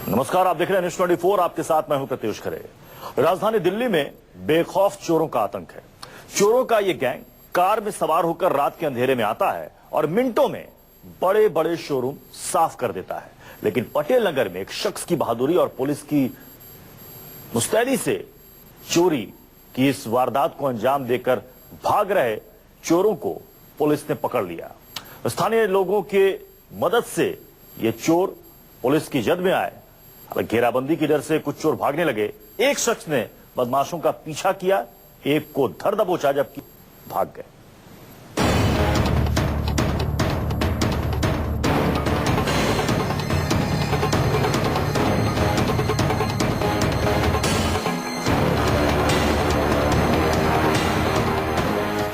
नमस्कार, आप देख रहे हैं न्यूज़ 24। आपके साथ मैं हूं प्रत्युष खरे। राजधानी दिल्ली में बेखौफ चोरों का आतंक है। चोरों का यह गैंग कार में सवार होकर रात के अंधेरे में आता है और मिनटों में बड़े बड़े शोरूम साफ कर देता है। लेकिन पटेल नगर में एक शख्स की बहादुरी और पुलिस की मुस्तैदी से चोरी की इस वारदात को अंजाम देकर भाग रहे चोरों को पुलिस ने पकड़ लिया। स्थानीय लोगों के मदद से ये चोर पुलिस की जद में आए। घेराबंदी की डर से कुछ चोर भागने लगे। एक शख्स ने बदमाशों का पीछा किया, एक को धर दबोचा, जबकि भाग गए।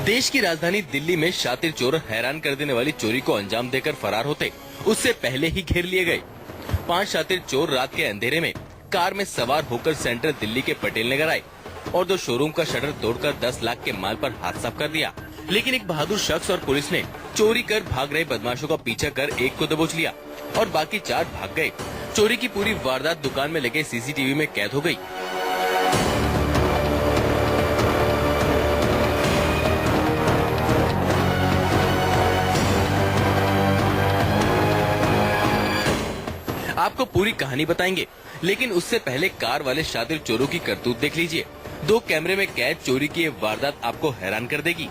देश की राजधानी दिल्ली में शातिर चोर हैरान कर देने वाली चोरी को अंजाम देकर फरार होते उससे पहले ही घेर लिए गए। 5 शातिर चोर रात के अंधेरे में कार में सवार होकर सेंट्रल दिल्ली के पटेल नगर आए और 2 शोरूम का शटर तोड़कर 10 लाख के माल पर हाथ साफ कर दिया। लेकिन एक बहादुर शख्स और पुलिस ने चोरी कर भाग रहे बदमाशों का पीछा कर एक को दबोच लिया और बाकी 4 भाग गए। चोरी की पूरी वारदात दुकान में लगे सीसीटीवी में कैद हो गयी। आपको पूरी कहानी बताएंगे, लेकिन उससे पहले कार वाले शातिर चोरों की करतूत देख लीजिए। 2 कैमरे में कैद चोरी की ये वारदात आपको हैरान कर देगी।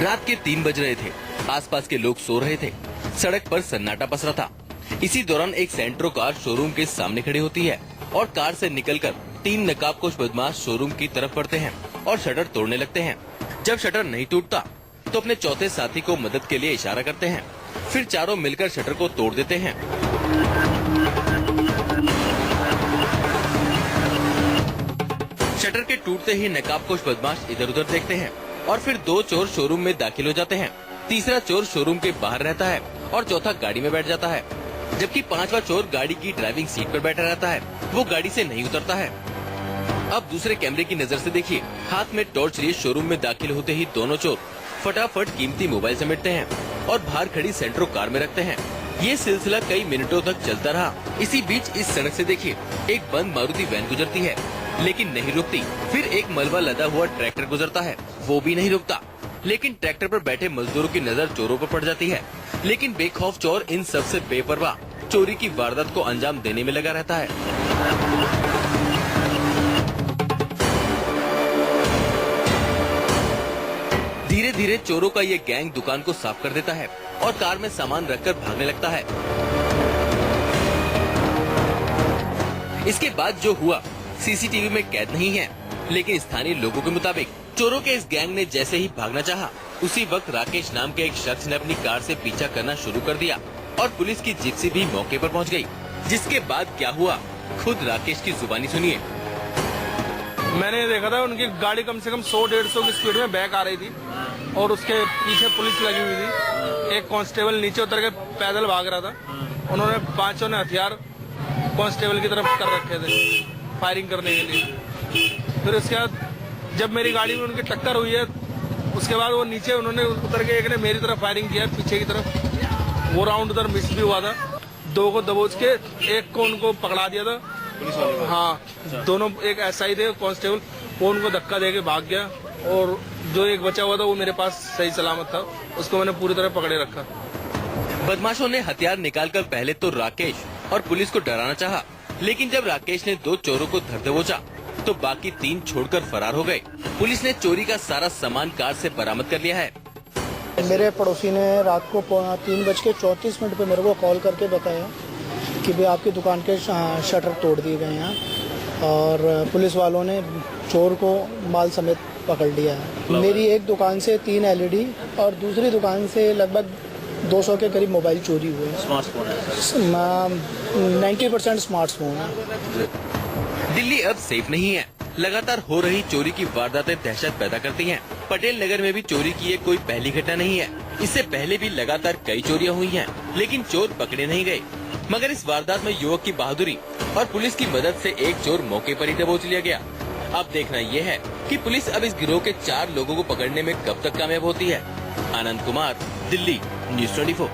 रात के 3 बज रहे थे। आसपास के लोग सो रहे थे। सड़क पर सन्नाटा पसरा था। इसी दौरान एक सेंट्रो कार शोरूम के सामने खड़ी होती है और कार से निकलकर 3 नकाबपोश बदमाश शोरूम की तरफ बढ़ते हैं और शटर तोड़ने लगते हैं। जब शटर नहीं टूटता तो अपने चौथे साथी को मदद के लिए इशारा करते हैं। फिर चारों मिलकर शटर को तोड़ देते हैं। शटर के टूटते ही नकाबपोश बदमाश इधर उधर देखते हैं और फिर 2 चोर शोरूम में दाखिल हो जाते हैं। तीसरा चोर शोरूम के बाहर रहता है और चौथा गाड़ी में बैठ जाता है, जबकि 5वां चोर गाड़ी की ड्राइविंग सीट पर बैठा रहता है। वो गाड़ी से नहीं उतरता है। अब दूसरे कैमरे की नजर से देखिए। हाथ में टॉर्च लिए शोरूम में दाखिल होते ही दोनों चोर फटाफट कीमती मोबाइल समेटते हैं और बाहर खड़ी सेंट्रो कार में रखते हैं। ये सिलसिला कई मिनटों तक चलता रहा। इसी बीच इस सड़क से देखिए, एक बंद मारुति वैन गुजरती है लेकिन नहीं रुकती। फिर एक मलबा लदा हुआ ट्रैक्टर गुजरता है, वो भी नहीं रुकता। लेकिन ट्रैक्टर पर बैठे मजदूरों की नजर चोरों पर पड़ जाती है। लेकिन बेखौफ चोर इन सबसे बेपरवाह चोरी की वारदात को अंजाम देने में लगा रहता है। धीरे धीरे चोरों का ये गैंग दुकान को साफ कर देता है और कार में सामान रखकर भागने लगता है। इसके बाद जो हुआ सीसीटीवी में कैद नहीं है, लेकिन स्थानीय लोगों के मुताबिक चोरों के इस गैंग ने जैसे ही भागना चाहा, उसी वक्त राकेश नाम के एक शख्स ने अपनी कार से पीछा करना शुरू कर दिया और पुलिस की जिप्सी भी मौके पर पहुंच गई। जिसके बाद क्या हुआ, खुद राकेश की जुबानी सुनिए। मैंने देखा था उनकी गाड़ी कम से कम 100-150 की स्पीड में बैक आ रही थी और उसके पीछे पुलिस लगी हुई थी। एक कांस्टेबल नीचे उतर के पैदल भाग रहा था। उन्होंने 5 ने हथियार कांस्टेबल की तरफ कर रखे थे फायरिंग करने के लिए। फिर उसके बाद जब मेरी गाड़ी में उनकी टक्कर हुई है, उसके बाद वो नीचे उन्होंने उतर के एक ने मेरी तरफ फायरिंग किया पीछे की तरफ। वो राउंड उधर मिस भी हुआ था। 2 को दबोच के एक को उनको पकड़ा दिया था। हाँ, दोनों एक एसआई थे कांस्टेबल, वो उनको धक्का देके भाग गया और जो एक बचा हुआ था वो मेरे पास सही सलामत था। उसको मैंने पूरी तरह पकड़े रखा। बदमाशों ने हथियार निकालकर पहले तो राकेश और पुलिस को डराना चाहा, लेकिन जब राकेश ने 2 चोरों को धर दबोचा तो बाकी 3 छोड़कर फरार हो गए। पुलिस ने चोरी का सारा सामान कार से बरामद कर लिया है। मेरे पड़ोसी ने रात को 3:34 पे मेरे को कॉल करके बताया कि भाई आपकी दुकान के शटर तोड़ दिए गए हैं और पुलिस वालों ने चोर को माल समेत पकड़ लिया है। मेरी एक दुकान से 3 LED और दूसरी दुकान से लगभग 200 के करीब मोबाइल चोरी हुए हैं। स्मार्टफोन है, 90% स्मार्टफोन है। दिल्ली अब सेफ नहीं है। लगातार हो रही चोरी की वारदातें दहशत पैदा करती हैं। पटेल नगर में भी चोरी की ये कोई पहली घटना नहीं है। इससे पहले भी लगातार कई चोरियां हुई हैं, लेकिन चोर पकड़े नहीं गए। मगर इस वारदात में युवक की बहादुरी और पुलिस की मदद से एक चोर मौके पर ही दबोच लिया गया। अब देखना ये है कि पुलिस अब इस गिरोह के 4 लोगों को पकड़ने में कब तक कामयाब होती है। आनंद कुमार, दिल्ली, News 24।